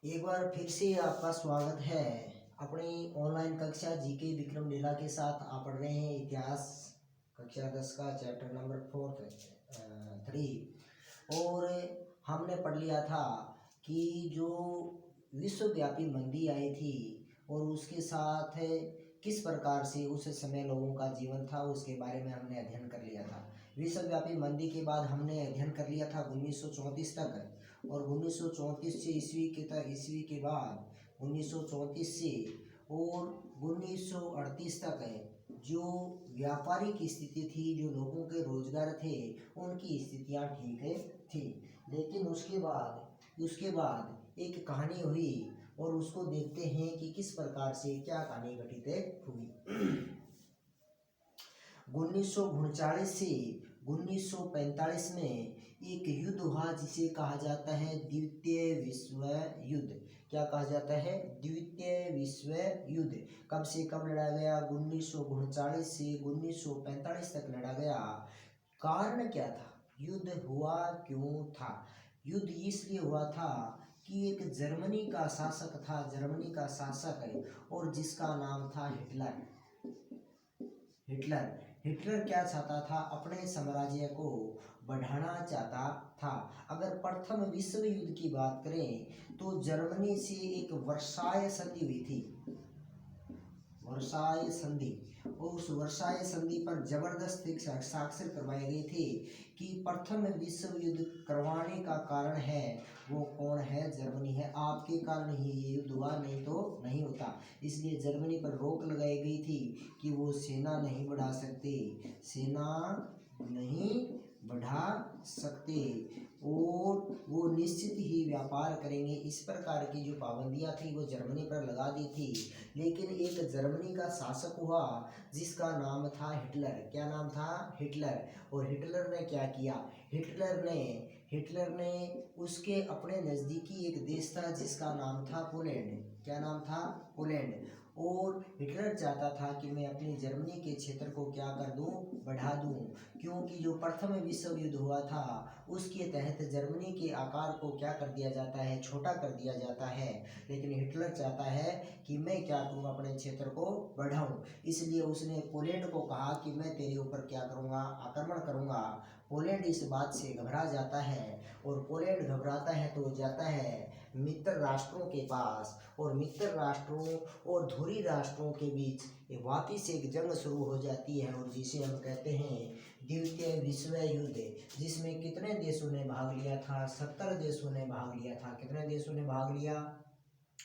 एक बार फिर से आपका स्वागत है अपनी ऑनलाइन कक्षा जीके विक्रम लीला के साथ। आप पढ़ रहे हैं इतिहास कक्षा 10 का चैप्टर नंबर 3। और हमने पढ़ लिया था कि जो विश्वव्यापी मंदी आई थी और उसके साथ किस प्रकार से उस समय लोगों का जीवन था, उसके बारे में हमने अध्ययन कर लिया था। विश्वव्यापी मंदी के बाद हमने अध्ययन कर लिया था 1934 तक, और 1934 से ईस्वी के बाद 1934 से और 1938 तक जो व्यापारिक स्थिति थी, जो लोगों के रोजगार थे, उनकी स्थितियां ठीक थी। लेकिन उसके बाद एक कहानी हुई और उसको देखते हैं कि किस प्रकार से क्या कहानी घटित हुई। 1939 से 1945 में एक युद्ध हुआ जिसे कहा जाता है द्वितीय विश्व युद्ध। क्या कहा जाता है? द्वितीय विश्व युद्ध। कब से कब लड़ा गया? 1939 से 1945 तक लड़ा गया। कारण क्या था? युद्ध हुआ क्यों था? युद्ध इसलिए हुआ था कि एक जर्मनी का शासक था, जर्मनी का शासक है, और जिसका नाम था हिटलर क्या चाहता था? अपने साम्राज्य को बढ़ाना चाहता था। अगर प्रथम विश्व युद्ध की बात करें तो जर्मनी से एक वर्साय संधि हुई थी, वर्साय संधि। और उस वर्साय संधि पर जबरदस्त हस्ताक्षर करवाए गए थे कि प्रथम विश्व युद्ध करवाने का कारण है वो कौन है? जर्मनी है। आपके कारण ही ये युद्ध हुआ, नहीं तो नहीं होता। इसलिए जर्मनी पर रोक लगाई गई थी कि वो सेना नहीं बढ़ा सकते और वो निश्चित ही व्यापार करेंगे। इस प्रकार की जो पाबंदियां थी वो जर्मनी पर लगा दी थी। लेकिन एक जर्मनी का शासक हुआ जिसका नाम था हिटलर। क्या नाम था? हिटलर। और हिटलर ने क्या किया? हिटलर ने उसके अपने नज़दीकी एक देश था जिसका नाम था पोलैंड। क्या नाम था? पोलैंड। और हिटलर चाहता था कि मैं अपनी जर्मनी के क्षेत्र को क्या कर दूं? बढ़ा दूं, क्योंकि जो प्रथम विश्व युद्ध हुआ था उसके तहत जर्मनी के आकार को क्या कर दिया जाता है? छोटा कर दिया जाता है। लेकिन हिटलर चाहता है कि मैं क्या करूँगा? अपने क्षेत्र को बढ़ाऊं। इसलिए उसने पोलैंड को कहा कि मैं तेरे ऊपर क्या करूँगा? आक्रमण करूँगा। पोलैंड इस बात से घबरा जाता है, और पोलैंड घबराता है तो जाता है मित्र राष्ट्रों के पास, और मित्र राष्ट्रों और धुरी राष्ट्रों के बीच वापिस एक जंग शुरू हो जाती है, और जिसे हम कहते हैं द्वितीय विश्व युद्ध, जिसमें कितने देशों ने भाग लिया था? 70 देशों ने भाग लिया था। कितने देशों ने भाग लिया?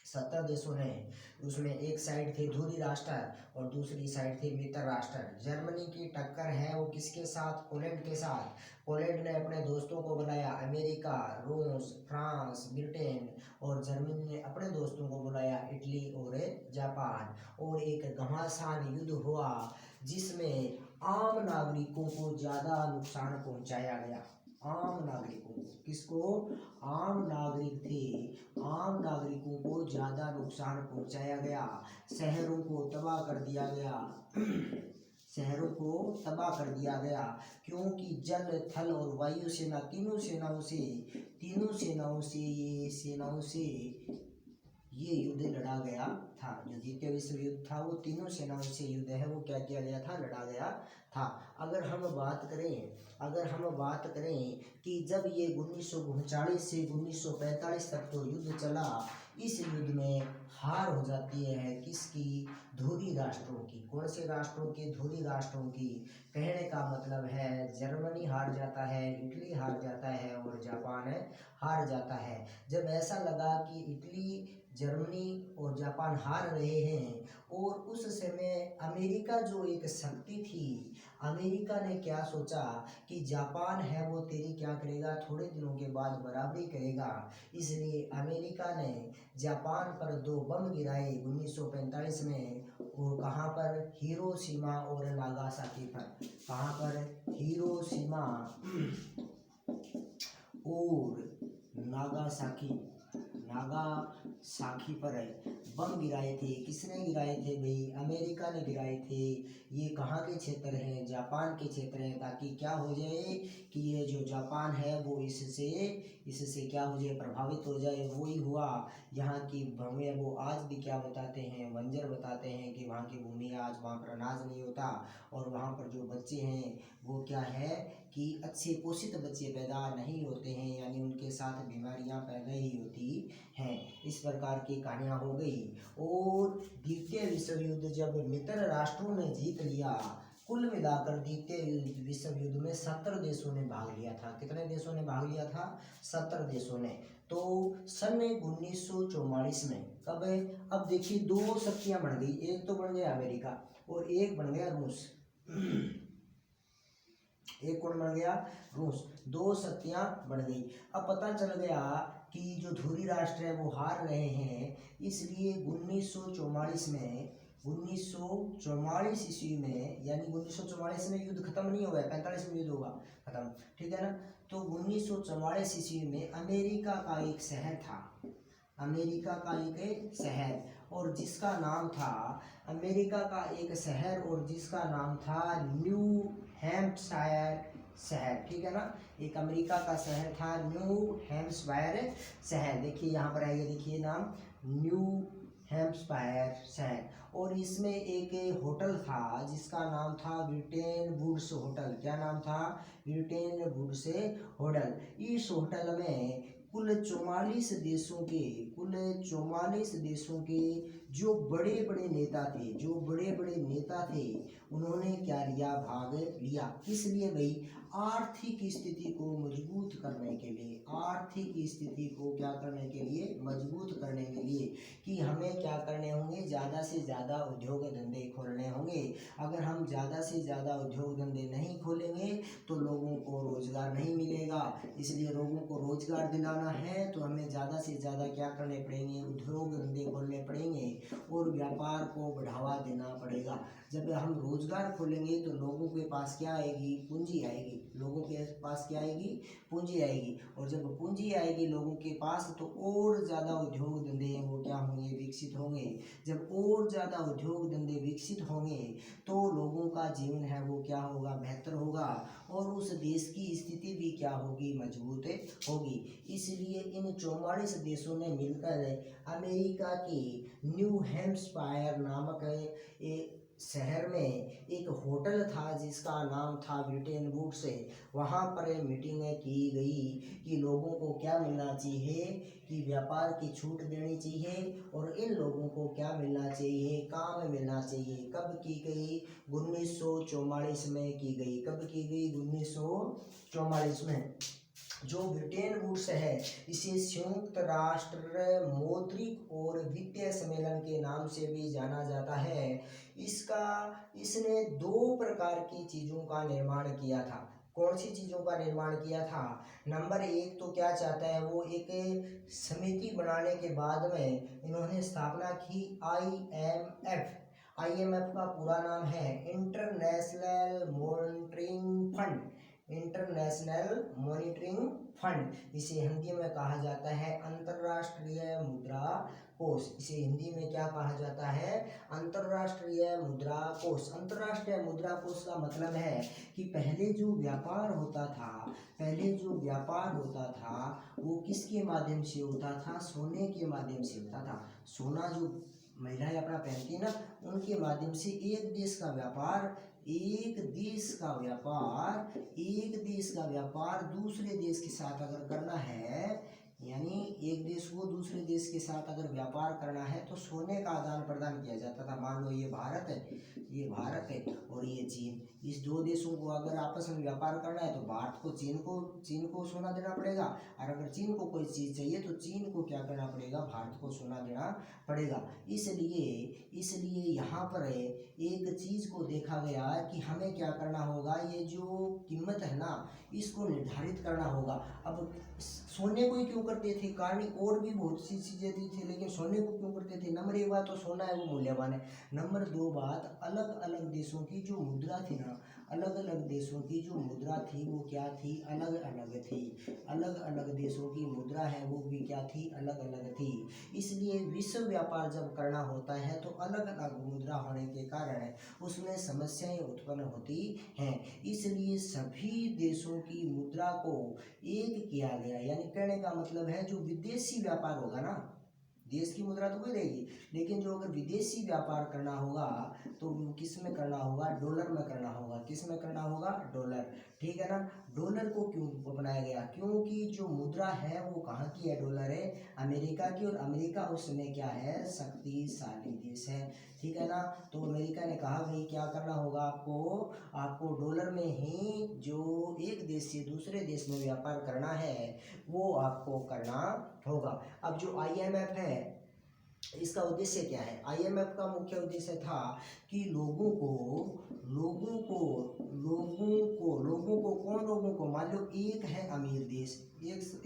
70 देशों ने। उसमें एक साइड थे धुरी राष्ट्र और दूसरी साइड थे मित्र राष्ट्र। जर्मनी की टक्कर है वो किसके साथ? पोलैंड के साथ। पोलैंड ने अपने दोस्तों को बुलाया, अमेरिका, रूस, फ्रांस, ब्रिटेन, और जर्मनी ने अपने दोस्तों को बुलाया, इटली और जापान। और एक घमासान युद्ध हुआ जिसमें आम नागरिकों को ज़्यादा नुकसान पहुंचाया गया। आम नागरिकों को, किसको? आम नागरिक थे, आम नागरिकों को ज़्यादा नुकसान पहुंचाया गया। शहरों को तबाह कर दिया गया शहरों को तबाह कर दिया गया, क्योंकि जल, थल और वायु सेना, तीनों सेनाओं से ये युद्ध लड़ा गया था। जो द्वितीय विश्व युद्ध था वो तीनों सेनाओं से युद्ध है वो क्या किया गया था? लड़ा गया था। अगर हम बात करें कि जब ये 1939 से 1945 तक तो युद्ध चला, इस युद्ध में हार हो जाती है किसकी? धुरी राष्ट्रों की। कौन से राष्ट्रों की? धुरी राष्ट्रों की। कहने का मतलब है जर्मनी हार जाता है, इटली हार जाता है और जापान हार जाता है। जब ऐसा लगा कि इटली, जर्मनी और जापान हार रहे हैं, और उस समय अमेरिका जो एक शक्ति थी, अमेरिका ने क्या सोचा कि जापान है वो तेरी क्या करेगा? थोड़े दिनों के बाद बराबरी करेगा। इसलिए अमेरिका ने जापान पर 2 बम गिराए 1945 में। और कहाँ पर? हिरोशिमा और नागासाकी पर। कहाँ पर? हिरोशिमा और नागासाकी साखी पर बम गिराए थे। किसने गिराए थे भाई? अमेरिका ने गिराए थे। ये कहाँ के क्षेत्र हैं? जापान के क्षेत्र हैं, ताकि क्या हो जाए कि ये जो जापान है वो इससे क्या हो जाए, प्रभावित हो जाए। वो ही हुआ। यहाँ की भूमि वो आज भी क्या बताते हैं, बंजर बताते हैं कि वहाँ की भूमि आज वहाँ पर अनाज नहीं होता, और वहाँ पर जो बच्चे हैं वो क्या है कि अच्छे पोषित बच्चे पैदा नहीं होते हैं, यानी उनके साथ बीमारियां पैदा ही होती हैं। इस प्रकार की कहानियां हो गई। और द्वितीय विश्व युद्ध जब मित्र राष्ट्रों ने जीत लिया, कुल मिलाकर द्वितीय विश्व युद्ध में 70 देशों ने भाग लिया था। कितने देशों ने भाग लिया था? 70 देशों ने। तो सन 1944 में कब है? अब देखिए दो शक्तियां बन गई, एक तो बन गया अमेरिका और एक बन गया रूस। एक कौन बन गया? रूस। दो शक्तियां बन गई। अब पता चल गया कि जो धुरी राष्ट्र है वो हार रहे हैं, इसलिए 1944 में 1944 ईस्वी में, यानी 1944 में युद्ध खत्म नहीं हुआ है, 45 में युद्ध होगा खत्म, ठीक है ना। तो 1944 ईस्वी में अमेरिका का एक शहर था, अमेरिका का एक शहर, और जिसका नाम था अमेरिका का एक शहर और जिसका नाम था न्यू हैम्पशायर शहर, ठीक है ना। एक अमेरिका का शहर था न्यू हैम्पशायर शहर। देखिए यहाँ पर आइए, देखिए नाम न्यू हैम्पशायर शहर। और इसमें एक होटल था जिसका नाम था ब्रिटेन वुड्स होटल। क्या नाम था? Britain Woods hotel. इस होटल में कुल 44 देशों के जो बड़े बड़े नेता थे उन्होंने क्या लिया? भाग लिया। किस लिए भाई? आर्थिक स्थिति को मजबूत करने के लिए, आर्थिक स्थिति को क्या करने के लिए? मजबूत करने के लिए, कि हमें क्या करने होंगे? ज़्यादा से ज़्यादा उद्योग धंधे खोलने होंगे। अगर हम ज़्यादा से ज़्यादा उद्योग धंधे नहीं खोलेंगे तो लोगों को रोजगार नहीं मिलेगा। इसलिए लोगों को रोजगार दिलाना है तो हमें ज़्यादा से ज़्यादा क्या करने पड़ेंगे? उद्योग धंधे खोलने पड़ेंगे और व्यापार को बढ़ावा देना पड़ेगा। जब हम रोजगार खोलेंगे तो लोगों के पास क्या आएगी? पूंजी आएगी। लोगों के पास क्या आएगी? पूंजी आएगी। और जब पूंजी आएगी लोगों के पास तो और ज़्यादा उद्योग धंधे हैं वो क्या होंगे? विकसित होंगे। जब और ज़्यादा उद्योग धंधे विकसित होंगे तो लोगों का जीवन है वो क्या होगा? बेहतर होगा, और उस देश की स्थिति भी क्या होगी? मजबूत होगी। इसलिए इन 44 देशों ने मिलकर अमेरिका की न्यू हैम्पशायर नामक एक शहर में एक होटल था जिसका नाम था ब्रिटेन वुड्स। वहाँ पर मीटिंग की गई कि लोगों को क्या मिलना चाहिए? कि व्यापार की छूट देनी चाहिए और इन लोगों को क्या मिलना चाहिए? काम मिलना चाहिए। कब की गई? 1944 में की गई। कब की गई? 1944 में। जो ब्रिटेन वुड्स है इसे संयुक्त राष्ट्र मौद्रिक और वित्तीय सम्मेलन के नाम से भी जाना जाता है। इसने 2 प्रकार की चीज़ों का निर्माण किया था। कौन सी चीज़ों का निर्माण किया था? नंबर 1 तो क्या चाहता है वो? एक समिति बनाने के बाद में इन्होंने स्थापना की IMF का पूरा नाम है international monitoring fund. International monitoring fund, इसे हिंदी में कहा जाता है अंतर्राष्ट्रीय मुद्रा कोष। इसे हिंदी में क्या कहा जाता है? अंतर्राष्ट्रीय मुद्रा कोष। अंतर्राष्ट्रीय मुद्रा कोष का मतलब है कि पहले जो व्यापार होता था वो किसके माध्यम से होता था? सोने के माध्यम से होता था। सोना जो महिलाएं अपना पहनती है ना, उनके माध्यम से एक देश का व्यापार दूसरे देश के साथ अगर करना है, यानी एक देश को दूसरे देश के साथ अगर व्यापार करना है तो सोने का आदान प्रदान किया जाता था। मान लो ये भारत है और ये चीन, इस 2 देशों को अगर आपस में व्यापार करना है तो भारत को चीन को सोना देना पड़ेगा, और अगर चीन को कोई चीज़ चाहिए तो चीन को क्या करना पड़ेगा? भारत को सोना देना पड़ेगा। इसलिए यहाँ पर एक चीज़ को देखा गया कि हमें क्या करना होगा? ये जो कीमत है ना इसको निर्धारित करना होगा। अब सोने को ही क्यों करते थे? कारण और भी बहुत सी चीज़ें थी, लेकिन सोने को क्यों करते थे? नंबर 1 बात तो सोना है वो मूल्यवान है। नंबर 2 बात, अलग अलग देशों की जो मुद्रा थी ना, अलग अलग देशों की जो मुद्रा थी वो क्या थी, अलग अलग थी। अलग अलग देशों की मुद्रा है वो भी क्या थी, अलग अलग थी। इसलिए विश्व व्यापार जब करना होता है तो अलग अलग मुद्रा होने के कारण उसमें समस्याएं उत्पन्न होती हैं। इसलिए सभी देशों की मुद्रा को एक किया गया, यानी कहने का मतलब है जो विदेशी व्यापार होगा ना, देश की मुद्रा तो वही रहेगी, लेकिन जो अगर विदेशी व्यापार करना होगा तो किस में करना होगा, डॉलर में करना होगा। किस में करना होगा, डॉलर। ठीक है ना। डॉलर को क्यों अपनाया गया, क्योंकि जो मुद्रा है वो कहाँ की है, डॉलर है, अमेरिका की, और अमेरिका उस समय क्या है, शक्तिशाली देश है। ठीक है ना। तो अमेरिका ने कहा भाई क्या करना होगा आपको, आपको डॉलर में ही जो एक देश से दूसरे देश में व्यापार करना है वो आपको करना होगा। अब जो IMF है इसका उद्देश्य क्या है, IMF का मुख्य उद्देश्य था कि लोगों को कौन लोगों को, मान लो एक है अमीर देश,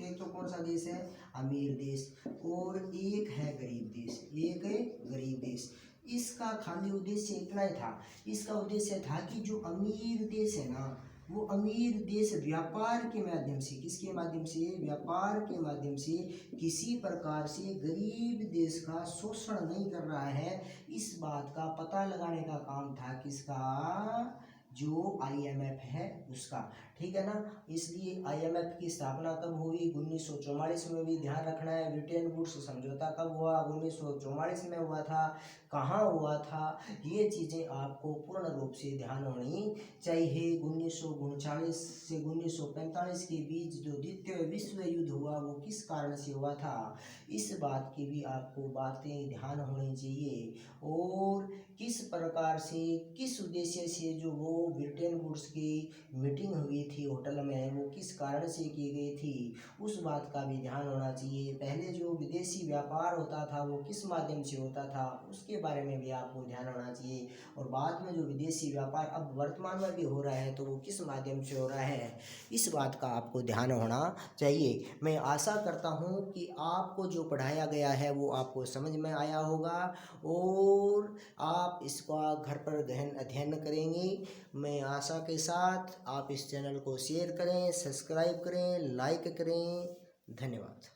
एक तो कौन सा देश है, अमीर देश, और एक है गरीब देश, एक है गरीब देश। इसका खाली उद्देश्य इतना ही था, इसका उद्देश्य था कि जो अमीर देश है ना वो अमीर देश व्यापार के माध्यम से, किसके माध्यम से, व्यापार के माध्यम से किसी प्रकार से गरीब देश का शोषण नहीं कर रहा है, इस बात का पता लगाने का काम था किसका, जो IMF है उसका। ठीक है ना। इसलिए IMF की स्थापना कब हुई, 1944 में भी ध्यान रखना है। ब्रिटेन वुड्स समझौता कब हुआ, 1944 में हुआ था। कहाँ हुआ था, ये चीज़ें आपको पूर्ण रूप से ध्यान होनी चाहिए। 1939 से 1945 के बीच जो द्वितीय विश्व युद्ध हुआ वो किस कारण से हुआ था, इस बात की भी आपको बातें ध्यान होनी चाहिए। और किस प्रकार से, किस उद्देश्य से जो वो ब्रिटेन वुड्स की मीटिंग हुई थी होटल में वो किस कारण से की गई थी, उस बात का भी ध्यान होना चाहिए। पहले जो विदेशी व्यापार होता था वो किस माध्यम से होता था उसके बारे में भी आपको ध्यान होना चाहिए। और बाद में जो विदेशी व्यापार अब वर्तमान में भी हो रहा है तो वो किस माध्यम से हो रहा है, इस बात का आपको ध्यान होना चाहिए। मैं आशा करता हूँ कि आपको जो पढ़ाया गया है वो आपको समझ में आया होगा और आप इसका घर पर गहन अध्ययन करेंगे। मैं आशा के साथ आप इस चैनल को शेयर करें, सब्सक्राइब करें, लाइक करें। धन्यवाद।